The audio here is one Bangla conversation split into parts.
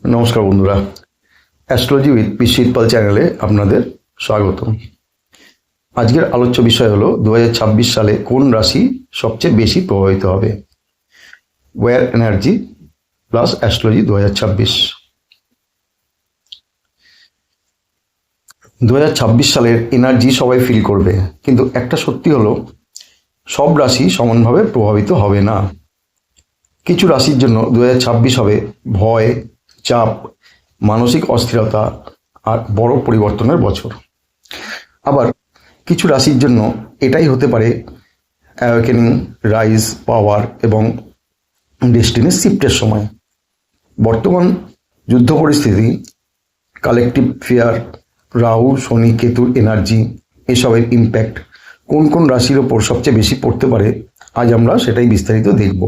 নমস্কার বন্ধুরা, অ্যাস্ট্রোলজি উইথ পিসিপাল চ্যানেলে আপনাদের স্বাগত। আজকের আলোচ্য বিষয় হলো 2026 সালে কোন রাশি সবচেয়ে বেশি প্রভাবিত হবে। Wire energy plus astrology 2026। 2026 সালের এনার্জি সবাই ফিল করবে, কিন্তু একটা সত্যি হলো সব রাশি সমানভাবে প্রভাবিত হবে না। কিছু রাশির জন্য 2026 হবে ভয়, চাপ, মানসিক অস্থিরতা আর বড় পরিবর্তনের বছর। আবার কিছু রাশির জন্য এটাই হতে পারে অ্যাওয়েকেনিং, রাইজ, পাওয়ার এবং ডেস্টিনি শিফটের সময়। বর্তমান যুদ্ধ পরিস্থিতি, কালেকটিভ ফিয়ার, রাহু, শনি, কেতুর এনার্জি, এসবের ইম্প্যাক্ট কোন কোন রাশির ওপর সবচেয়ে বেশি পড়তে পারে, আজ আমরা সেটাই বিস্তারিত দেখব।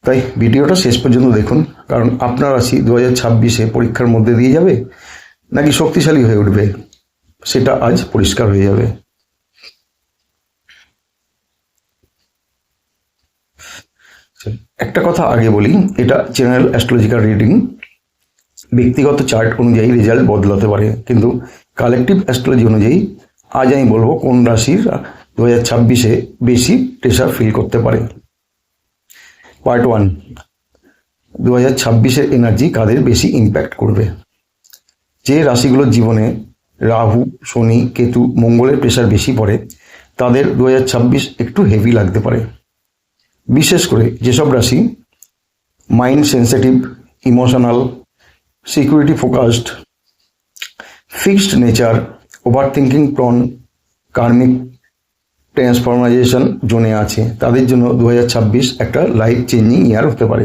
তাই ভিডিওটা শেষ পর্যন্ত দেখুন, কারণ আপনার রাশি 2026-এ পরীক্ষার মধ্যে দিয়ে যাবে নাকি শক্তিশালী হয়ে উঠবে সেটা আজ পরিষ্কার হয়ে যাবে। একটা কথা আগে বলি, এটা জেনারেল অ্যাস্ট্রোলজিক্যাল রিডিং। ব্যক্তিগত চার্ট অনুযায়ী রেজাল্ট বদলাতে পারে, কিন্তু কালেকটিভ অ্যাস্ট্রোলজি অনুযায়ী আজ আমি বলবো কোন রাশির 2026-এ বেশি প্রেশার ফিল করতে পারে। পার্ট 1, 2026-এর এনার্জি কাদের বেশি ইম্প্যাক্ট করবে। যে রাশিগুলোর জীবনে রাহু, শনি, কেতু, মঙ্গলের প্রেশার বেশি পড়ে তাদের 2026 একটু হেভি লাগতে পারে। বিশেষ করে যেসব রাশি mind sensitive, emotional, security focused, fixed nature, over thinking prone, karmic transformization জোনে আছে, তাদের জন্য 2026 একটা লাইফ চেঞ্জিং ইয়ার হতে পারে।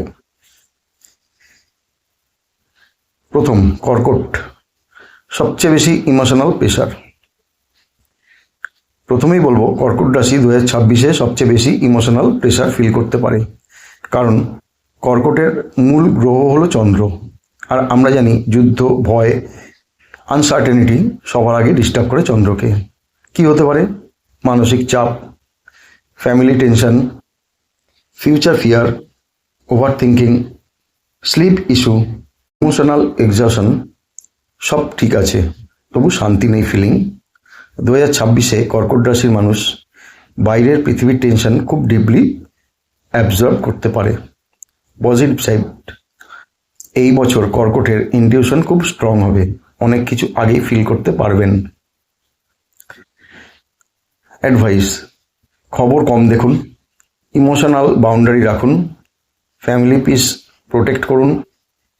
প্রথম, কর্কট, সবচেয়ে বেশি ইমোশনাল প্রেশার। প্রথমেই বলবো কর্কট রাশি 2026-এ সবচেয়ে বেশি ইমোশনাল প্রেশার ফিল করতে পারে, কারণ কর্কটের মূল গ্রহ হলো চন্দ্র, আর আমরা জানি যুদ্ধ, ভয়, আনসার্টেনিটি সবার আগে ডিস্টার্ব করে চন্দ্রকে। কি হতে পারে? মানসিক চাপ, family tension, future fear, over thinking, sleep issue, emotional exhaustion. সব ঠিক আছে, তবু শান্তি নেই ফিলিং। 2026-এ কর্কট রাশির মানুষ বাইরের পৃথিবীর টেনশন খুব ডিপলি অ্যাবজর্ব করতে পারে। পজিটিভ সাইড, এই বছর কর্কটের ইনটিউশন খুব স্ট্রং হবে, অনেক কিছু আগেই ফিল করতে পারবেন। অ্যাডভাইস, খবর কম দেখুন, ইমোশনাল বাউন্ডারি রাখুন, ফ্যামিলি পিস প্রোটেক্ট করুন,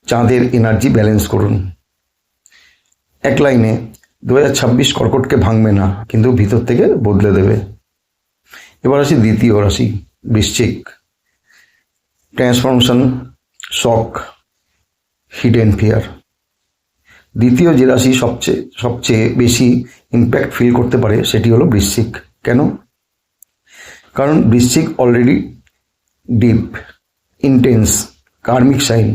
চাঁদের এনার্জি ব্যালেন্স করুন। এক লাইনে 2026 কর্কটকে ভাঙবে না, কিন্তু ভিতর থেকে বদলে দেবে। এবার আসি দ্বিতীয় রাশি, বৃশ্চিক। ট্রান্সফরমেশন, শক, হিডেন ফিয়ার। দ্বিতীয় যে রাশি সবচেয়ে বেশি ইম্প্যাক্ট ফিল করতে পারে সেটি হলো বৃশ্চিক। কেন? কারণ বৃশ্চিক অলরেডি ডিপ, ইন্টেন্স, কার্মিক সাইন।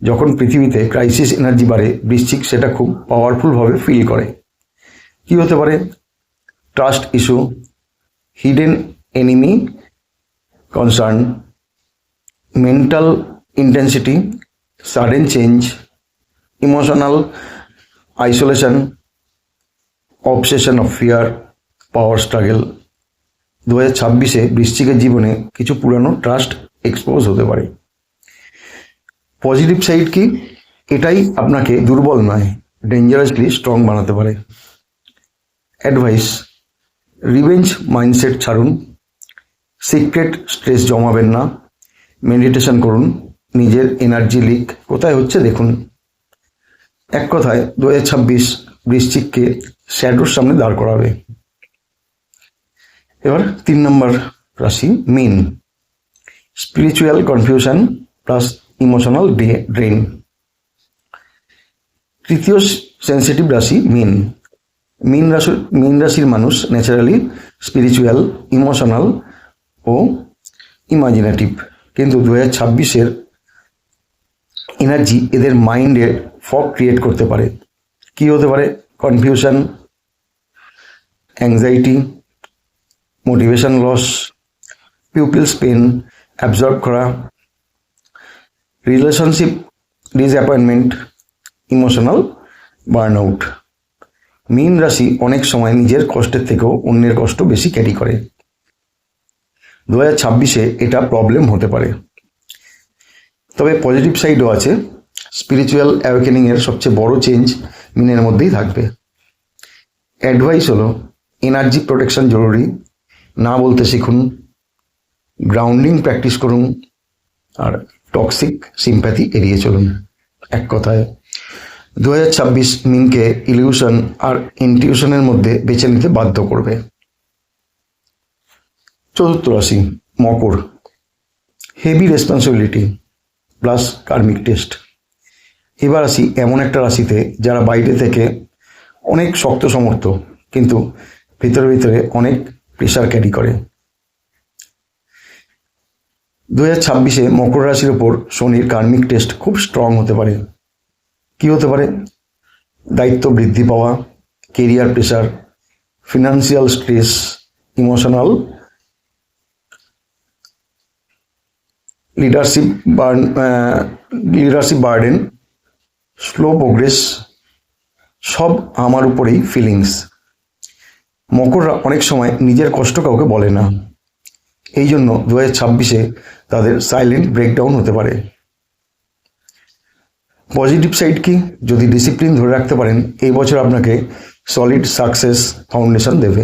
যখন পৃথিবীতে ক্রাইসিস এনার্জি বাড়ে, বৃশ্চিক সেটা খুব পাওয়ারফুলভাবে ফিল করে। কি হতে পারে? Trust issue, hidden enemy concern, mental intensity, sudden change, emotional isolation, obsession of fear, power struggle. 2026-এ বৃশ্চিকের জীবনে কিছু পুরানো ট্রাস্ট এক্সপোজ হতে পারে। পজিটিভ সাইড কি? এটাই আপনাকে দুর্বল নয়, ডেঞ্জারাসলি স্ট্রং বানাতে পারে। অ্যাডভাইস, রিভেঞ্জ মাইন্ডসেট ছাড়ুন, সিক্রেট স্ট্রেস জমাবেন না, মেডিটেশন করুন, নিজের এনার্জি লিক কোথায় হচ্ছে দেখুন। এক কথায় 2026 বৃশ্চিককে শ্যাডোর সামনে দাঁড় করাবে। এবার 3 নম্বর রাশি, মীন। Spiritual confusion plus emotional drain. তৃতীয় সেন্সিটিভ রাশি মীন। মীন রাশির মানুষ ন্যাচারালি স্পিরিচুয়াল, ইমোশনাল ও ইমাজিনেটিভ, কিন্তু 2026-এর এনার্জি এদের মাইন্ডে ফগ ক্রিয়েট করতে পারে। কি হতে পারে? Confusion, anxiety, motivation loss, people's pain absorb করা, রিলেশনশিপ ডিসঅ্যাপয়েন্টমেন্ট, ইমোশনাল বার্নআউট। মীন রাশি অনেক সময় নিজের কষ্টের থেকেও অন্যের কষ্ট বেশি ক্যারি করে। 2026-এ এটা প্রবলেম হতে পারে। তবে পজিটিভ সাইডও আছে। স্পিরিচুয়াল অ্যাওয়েকেনিংয়ের সবচেয়ে বড় চেঞ্জ মিনের মধ্যেই থাকবে। অ্যাডভাইস হলো এনার্জি প্রোটেকশন জরুরি, না বলতে শিখুন, গ্রাউন্ডিং প্র্যাকটিস করুন, আর টক্সিক সিম্প্যাথি এড়িয়ে চলুন। এক কথায় 2026 মিনকে ইলিউশন আর ইনটিউশনের মধ্যে বেছে নিতে বাধ্য করবে। চতুর্থ রাশি মকর। হেভি রেসপন্সিবিলিটি প্লাস কার্মিক টেস্ট। এবার আসি এমন একটা রাশিতে যারা বাইরে থেকে অনেক শক্ত সমর্থ, কিন্তু ভিতরে ভিতরে অনেক প্রেশার ক্যারি করে। 2026-এ মকর রাশির ওপর শনির কার্মিক টেস্ট খুব স্ট্রং হতে পারে। কি হতে পারে? দায়িত্ব বৃদ্ধি পাওয়া, career pressure, financial stress, emotional leadership burden, slow progress, সব আমার উপরেই ফিলিংস। মকররা অনেক সময় নিজের কষ্ট কাউকে বলে না, এই জন্য 2026-এ তাদের সাইলেন্ট ব্রেকডাউন হতে পারে। পজিটিভ সাইড কি? যদি ডিসিপ্লিন ধরে রাখতে পারেন, এই বছর আপনাকে সলিড সাকসেস ফাউন্ডেশন দেবে।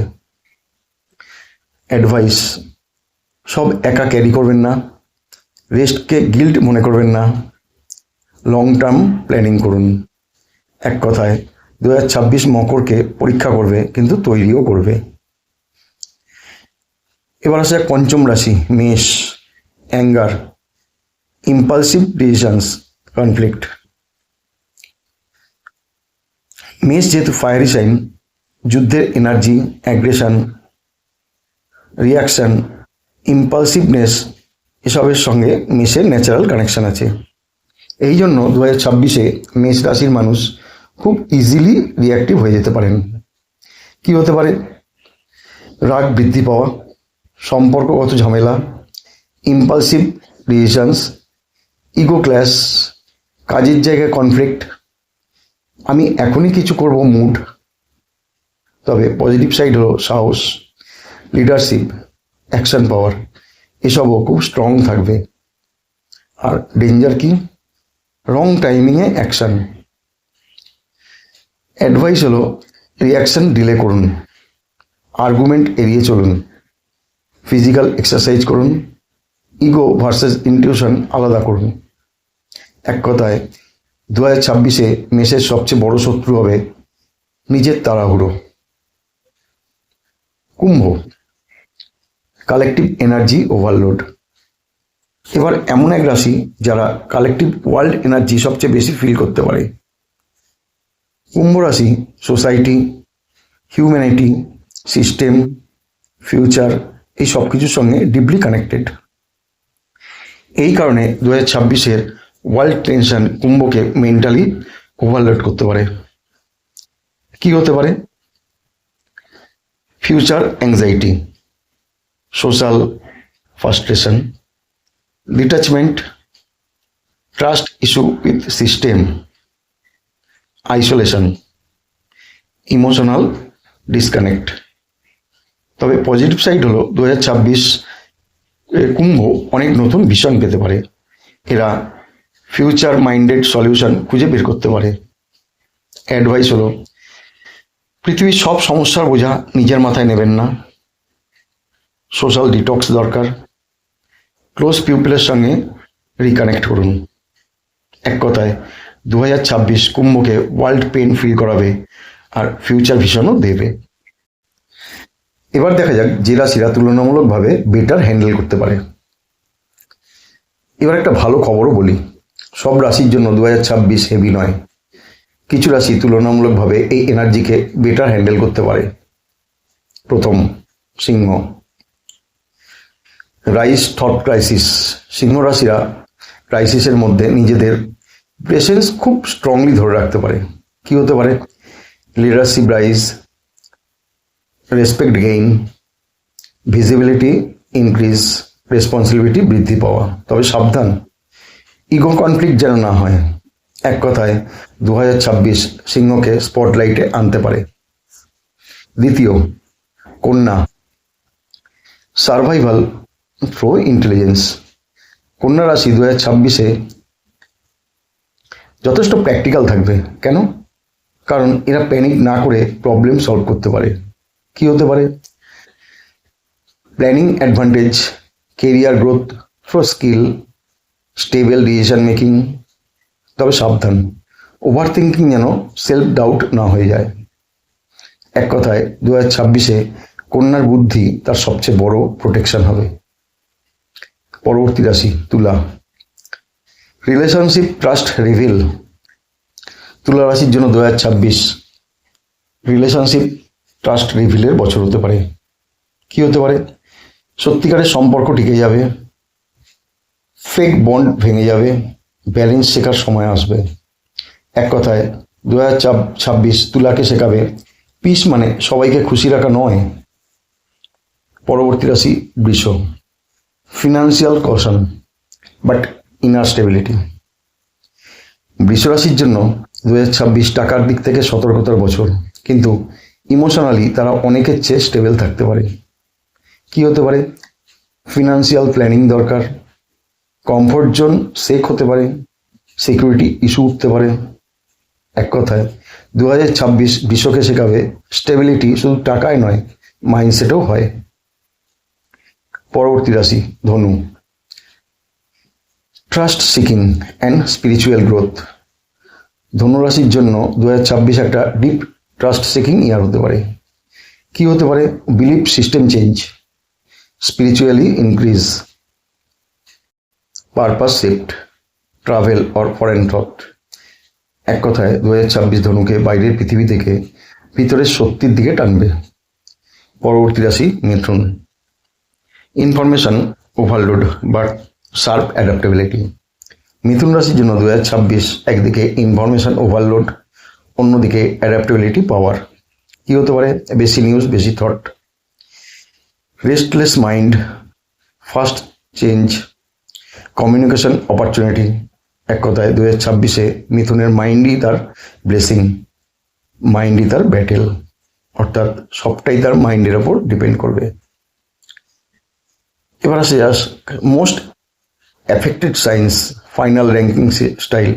অ্যাডভাইস, সব একা ক্যারি করবেন না, রেস্টকে গিল্ট মনে করবেন না, লং টার্ম প্ল্যানিং করুন। এক কথায় 2026 মকরকে পরীক্ষা করবে, কিন্তু তৈরিও করবে। এবার আসে পঞ্চম রাশি মেষ। Anger, impulsive decisions, conflict. মেষ যেহেতু ফায়ারি সাইন, যুদ্ধের এনার্জি, অ্যাগ্রেশন, রিয়াকশন, ইম্পালসিভনেস এসবের সঙ্গে মেষের ন্যাচারাল কানেকশন আছে। এই জন্য 2026-এ মেষ রাশির মানুষ খুব ইজিলি রিয়াক্টিভ হয়ে যেতে পারেন। কি হতে পারে? রাগ বৃদ্ধি পাওয়া, সম্পর্কগত ঝামেলা, ইম্পালসিভ ডিসিশনস, ইগো ক্ল্যাশ, কাজের জায়গায় কনফ্লিক্ট, আমি এখনই কিছু করব মুড। তবে পজিটিভ সাইড হলো সাহস, লিডারশিপ, অ্যাকশন পাওয়ার, এসবও খুব স্ট্রং থাকবে। আর ডেঞ্জার কি? রং টাইমিংয়ে অ্যাকশন। অ্যাডভাইস হলো রিয়াকশন ডিলে করুন, আর্গুমেন্ট এড়িয়ে চলুন, ফিজিক্যাল এক্সারসাইজ করুন, ইগো ভার্সেস ইনটিউশন আলাদা করুন। এক কথায় 2026-এ মেষের সবচেয়ে বড় শত্রু হবে নিজের তাড়াহুড়ো। কুম্ভ, কালেকটিভ এনার্জি ওভারলোড। এবার এমন এক রাশি যারা কালেকটিভ ওয়ার্ল্ড এনার্জি সবচেয়ে বেশি ফিল করতে পারে। কুম্ভ রাশি সোসাইটি, হিউম্যানিটি, সিস্টেম, ফিউচার এই সব কিছুর সঙ্গে ডিপলি কানেক্টেড। এই কারণে 2026-এর ওয়ার্ল্ড টেনশন কুম্ভকে মেন্টালি ওভারলোড করতে পারে। কি হতে পারে? Future anxiety, social frustration, detachment, trust issue with system, isolation, emotional disconnect. তবে পজিটিভ সাইড হলো 2026 কুম্ভ অনেক নতুন ভিশন পেতে পারে। এরা ফিউচার মাইন্ডেড সলিউশন খুঁজে বের করতে পারে। অ্যাডভাইস হলো পৃথিবীর সব সমস্যার বোঝা নিজের মাথায় নেবেন না, সোশ্যাল ডিটক্স দরকার, ক্লোজ পিপলের সঙ্গে রিকানেক্ট করুন। এক কথায় 2026 কুম্ভকে ওয়ার্ল্ড পেন ফিল করাবে আর ফিউচার ভিশনও দেবে। এবার দেখা যাক যে রাশিরা তুলনামূলকভাবে বেটার হ্যান্ডেল করতে পারে। এবার একটা ভালো খবরও বলি, সব রাশির জন্য 2026 হেভি নয়। কিছু রাশি তুলনামূলকভাবে এই এনার্জিকে বেটার হ্যান্ডেল করতে পারে। প্রথম, সিংহ। Rise through crisis. সিংহ রাশিরা ক্রাইসিসের মধ্যে নিজেদের প্রেসেন্স খুব স্ট্রংলি ধরে রাখতে পারে। কি হতে পারে? Leadership rise, respect gain, visibility increase, responsibility বৃদ্ধি পাওয়া। তবে সাবধান, ইগো কনফ্লিক্ট যেন না হয়। এক কথায় 2026 সিংহকে স্পটলাইটে আনতে পারে। দ্বিতীয়, কন্যা, সার্ভাইভাল থ্রো ইন্টেলিজেন্স। কন্যা রাশি 2026-এ যথেষ্ট প্র্যাকটিক্যাল থাকবে। কেন? কারণ এরা প্যানিক না করে প্রবলেম সলভ করতে পারে। কি হতে পারে? Planning advantage, career growth through skill, stable decision making. তবে সাবধান, ওভার থিঙ্কিং যেন সেলফ ডাউট না হয়ে যায়। এক কথায় 2026-এ কন্যার বুদ্ধি তার সবচেয়ে বড় প্রোটেকশন হবে। পরবর্তী রাশি তুলা, রিলেশনশিপ ট্রাস্ট রিভিল। তুলা রাশির জন্য 2026 রিলেশনশিপ ট্রাস্ট রিভিলের বছর হতে পারে। কি হতে পারে? সত্যিকারের সম্পর্ক টিকে যাবে, ফেক বন্ড ভেঙে যাবে, ব্যালেন্স শেখার সময় আসবে। এক কথায় 2026 তুলাকে শেখাবে পিস মানে সবাইকে খুশি রাখা নয়। পরবর্তী রাশি বৃষ, financial caution but inner stability. বৃষ রাশির জন্য 2026 টাকার দিক থেকে সতর্কতার বছর, কিন্তু ইমোশনালি তারা অনেকের চেয়ে স্টেবল থাকতে পারে। কি হতে পারে? ফিনান্সিয়াল প্ল্যানিং দরকার, কমফোর্ট জোন শেক হতে পারে, সিকিউরিটি ইস্যু উঠতে পারে। এক কথায় 2026 বিশ্বকে শেখাবে স্টেবিলিটি শুধু টাকায় নয়, মাইন্ডসেটেও হয়। পরবর্তী রাশি ধনু, trust seeking and spiritual growth. ধনু রাশির জন্য 2026 একটা ডিপ ট্রাস্ট সিকিং ইয়ার হতে পারে। কি হতে পারে? Belief system change, spiritually increase, purpose shift, travel or foreign thought. এক কথায় 2026 ধনুকে বাইরের পৃথিবী থেকে ভিতরের শক্তির দিকে টানবে। পরবর্তী রাশি মিথুন, information overload but sharp adaptability. মিথুন রাশির জন্য 2026 একদিকে ইনফরমেশন ওভারলোড, অন্যদিকে অ্যাডাপ্টেবিলিটি পাওয়ার। কি হতে পারে? বেশি নিউজ, বেশি thought, restless mind, fast change, communication opportunity. এক কথায় 2026-এ মিথুনের মাইন্ডই তার ব্লেসিং, মাইন্ডই তার ব্যাটেল, অর্থাৎ সবটাই তার মাইন্ডের ওপর ডিপেন্ড করবে। এবার আসে most affected science final ranking style.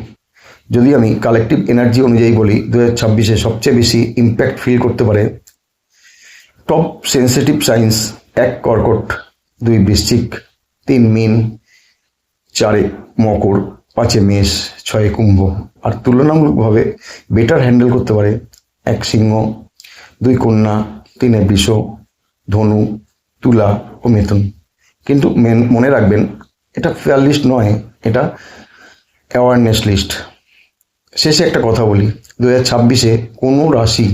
যদি আমি কালেকটিভ এনার্জি অনুযায়ী বলি, 2026-এ সবচেয়ে বেশি ইম্প্যাক্ট ফিল করতে পারে টপ সেন্সিটিভ সাইন্স: 1 কর্কট, 2 বৃশ্চিক, 3 মীন, 4 মকর, 5 মেষ, 6 কুম্ভ। আর তুলনামূলকভাবে বেটার হ্যান্ডেল করতে পারে 1 সিংহ, 2 কন্যা, 3 বৃষ, ধনু, তুলা ও মিথুন। কিন্তু মনে রাখবেন, এটা ফেয়ার লিস্ট নয়, এটা অ্যাওয়ারনেস লিস্ট। শেষে একটা কথা বলি, 2026-এ কোনো রাশি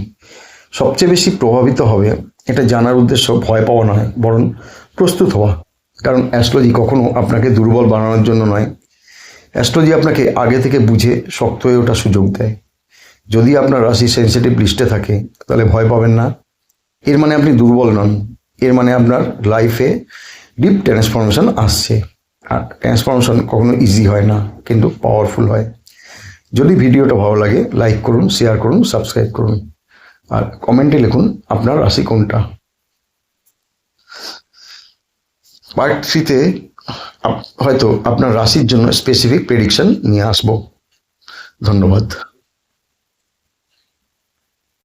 সবচেয়ে বেশি প্রভাবিত হবে এটা জানার উদ্দেশ্য ভয় পাওয়া নয়, বরং প্রস্তুত হওয়া। কারণ অ্যাস্ট্রোলজি কখনো আপনাকে দুর্বল বানানোর জন্য নয়, অ্যাস্ট্রোলজি আপনাকে আগে থেকে বুঝে শক্ত হয়ে ওঠার সুযোগ দেয়। যদি আপনার রাশি সেন্সিটিভ লিস্টে থাকে তাহলে ভয় পাবেন না, এর মানে আপনি দুর্বল নন, এর মানে আপনার লাইফে ডিপ ট্রান্সফরমেশন আসছে। আর ট্রান্সফরমেশন কখনো ইজি হয় না, কিন্তু পাওয়ারফুল হয়। যদি ভিডিওটা ভালো লাগে লাইক করুন, শেয়ার করুন, সাবস্ক্রাইব করুন, আর কমেন্টে লিখুন আপনার রাশি কোনটা। পার্ট 3-তে হয়তো আপনার রাশির জন্য স্পেসিফিক প্রেডিকশন নিয়ে আসবো। ধন্যবাদ।